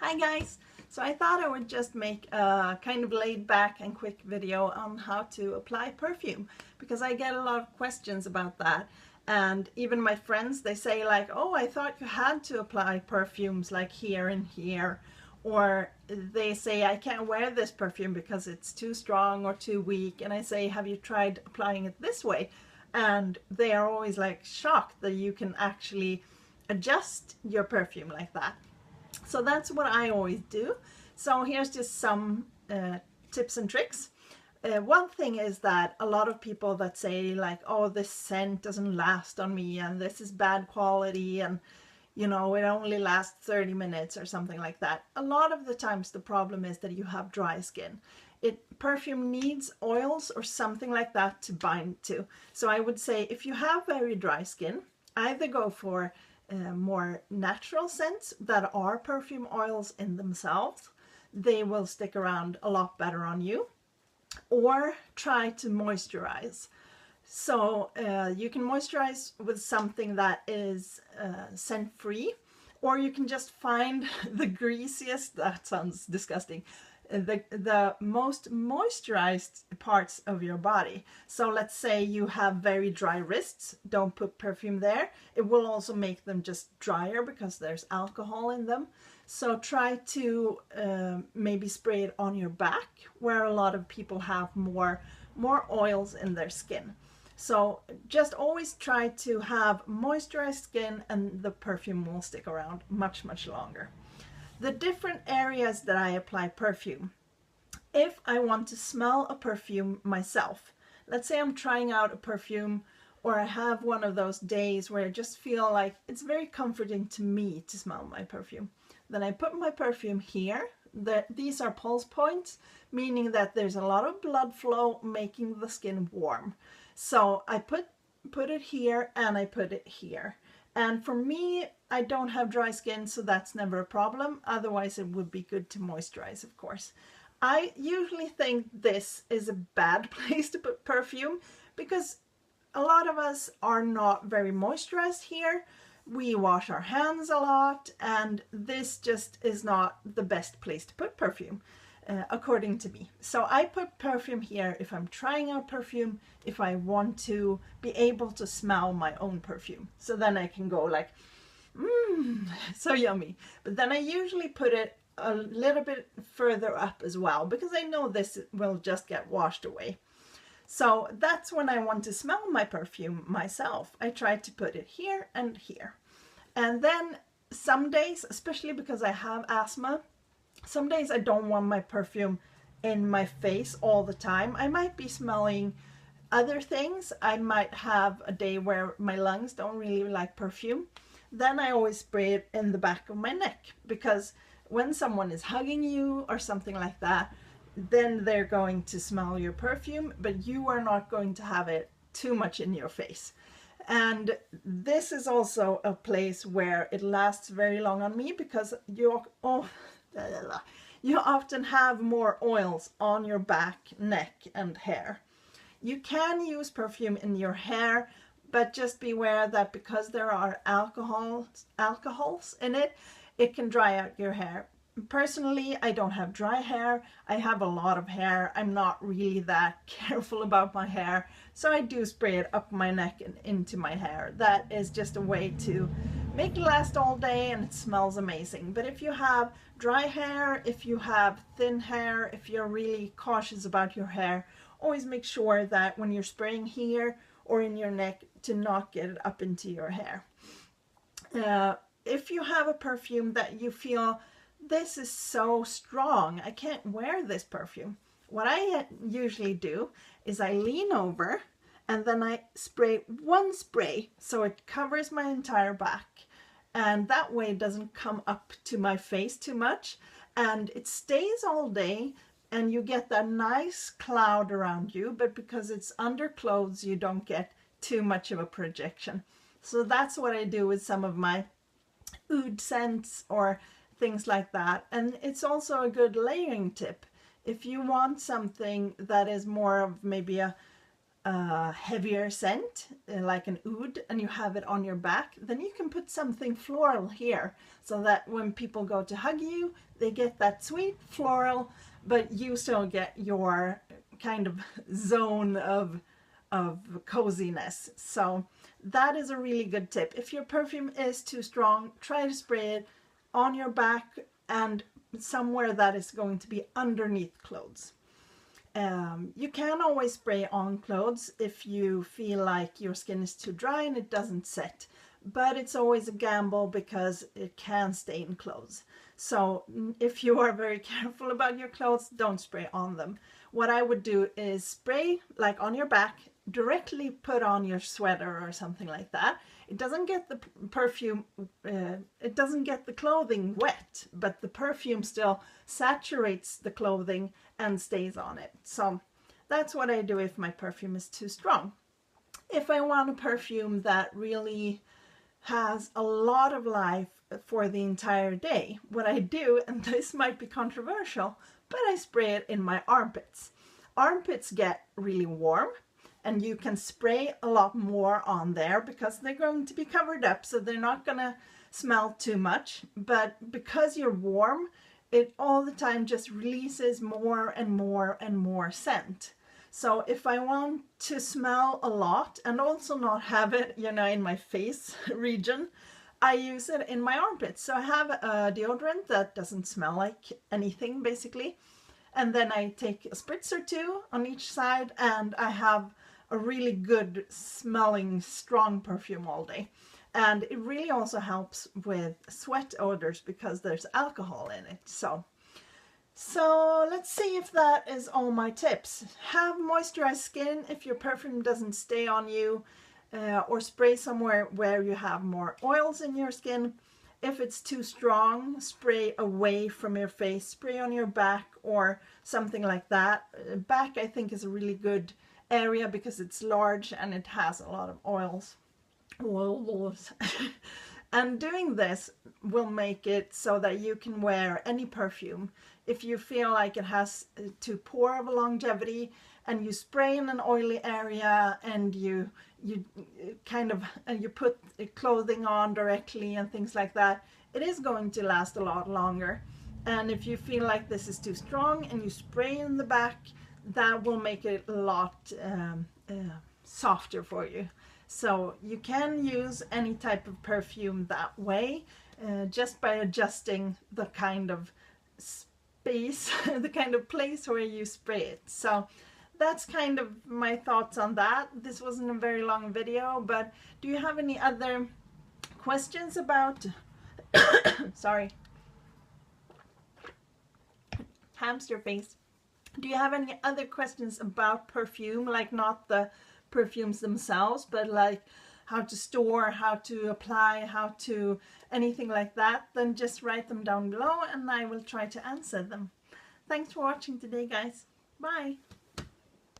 Hi guys! So I thought I would just make a kind of laid back and quick video on how to apply perfume, because I get a lot of questions about that, and even my friends, they say like, oh, I thought you had to apply perfumes like here and here, or they say I can't wear this perfume because it's too strong or too weak, and I say, have you tried applying it this way? And they are always like shocked that you can actually adjust your perfume like that. So that's what I always do. So here's just some tips and tricks. One thing is that a lot of people that say like, oh, this scent doesn't last on me and this is bad quality and you know, it only lasts 30 minutes or something like that. A lot of the times the problem is that you have dry skin. Perfume needs oils or something like that to bind to. So I would say if you have very dry skin, either go for more natural scents that are perfume oils in themselves. They will stick around a lot better on you. Or try to moisturize. So you can moisturize with something that is scent-free, or you can just find the greasiest, that sounds disgusting, the most moisturized parts of your body. So let's say you have very dry wrists, don't put perfume there. It will also make them just drier because there's alcohol in them. So try to maybe spray it on your back, where a lot of people have more oils in their skin. So just always try to have moisturized skin and the perfume will stick around much longer. The different areas that I apply perfume. If I want to smell a perfume myself, let's say I'm trying out a perfume, or I have one of those days where I just feel like it's very comforting to me to smell my perfume, then I put my perfume here. These are pulse points, meaning that there's a lot of blood flow making the skin warm. So I put it here and I put it here. And for me, I don't have dry skin, so that's never a problem. Otherwise, it would be good to moisturize, of course. I usually think this is a bad place to put perfume because a lot of us are not very moisturized here. We wash our hands a lot, and this just is not the best place to put perfume, according to me. So I put perfume here if I'm trying out perfume, if I want to be able to smell my own perfume. So then I can go like, so yummy. But then I usually put it a little bit further up as well, because I know this will just get washed away. So that's when I want to smell my perfume myself. I try to put it here and here. And then some days, especially because I have asthma, some days I don't want my perfume in my face all the time. I might be smelling other things. I might have a day where my lungs don't really like perfume. Then I always spray it in the back of my neck, because when someone is hugging you or something like that, then they're going to smell your perfume, but you are not going to have it too much in your face. And this is also a place where it lasts very long on me, because you often have more oils on your back, neck and hair. You can use perfume in your hair, but just beware that because there are alcohols in it, it can dry out your hair. Personally, I don't have dry hair. I have a lot of hair. I'm not really that careful about my hair, so I do spray it up my neck and into my hair. That is just a way to make it last all day, and it smells amazing. But if you have dry hair, if you have thin hair, if you're really cautious about your hair, always make sure that when you're spraying here or in your neck, to not get it up into your hair. If you have a perfume that you feel, this is so strong, I can't wear this perfume, what I usually do is I lean over and then I spray one spray so it covers my entire back, and that way it doesn't come up to my face too much, and it stays all day, and you get that nice cloud around you, but because it's under clothes, you don't get too much of a projection. So that's what I do with some of my oud scents or things like that. And it's also a good layering tip. If you want something that is more of maybe a a heavier scent, like an oud, and you have it on your back, then you can put something floral here, so that when people go to hug you, they get that sweet floral, but you still get your kind of zone of coziness. So that is a really good tip. If your perfume is too strong, try to spray it on your back and somewhere that is going to be underneath clothes. You can always spray on clothes if you feel like your skin is too dry and it doesn't set, but it's always a gamble because it can stain clothes. So if you are very careful about your clothes, don't spray on them. What I would do is spray like on your back, directly put on your sweater or something like that. It doesn't get the perfume, it doesn't get the clothing wet, but the perfume still saturates the clothing and stays on it. So that's what I do if my perfume is too strong. If I want a perfume that really has a lot of life for the entire day, what I do, and this might be controversial, but I spray it in my armpits. Armpits get really warm, and you can spray a lot more on there because they're going to be covered up, so they're not going to smell too much. But because you're warm, it all the time just releases more and more and more scent. So if I want to smell a lot and also not have it, you know, in my face region, I use it in my armpits. So I have a deodorant that doesn't smell like anything basically. And then I take a spritz or two on each side, and I have a really good smelling strong perfume all day. And it really also helps with sweat odors because there's alcohol in it. So let's see if that is all my tips. Have moisturized skin if your perfume doesn't stay on you, or spray somewhere where you have more oils in your skin. If it's too strong, spray away from your face, spray on your back or something like that. Back, I think, is a really good area because it's large and it has a lot of oils. And doing this will make it so that you can wear any perfume. If you feel like it has too poor of a longevity and you spray in an oily area and you put clothing on directly and things like that, it is going to last a lot longer. And if you feel like this is too strong and you spray in the back, that will make it a lot softer for you. So you can use any type of perfume that way, just by adjusting the kind of space, the kind of place where you spray it. So that's kind of my thoughts on that. This wasn't a very long video, but do you have any other questions about sorry, hamster face. Do you have any other questions about perfume, like not the perfumes themselves, but like how to store, how to apply, how to anything like that? Then just write them down below and I will try to answer them. Thanks for watching today, guys. Bye.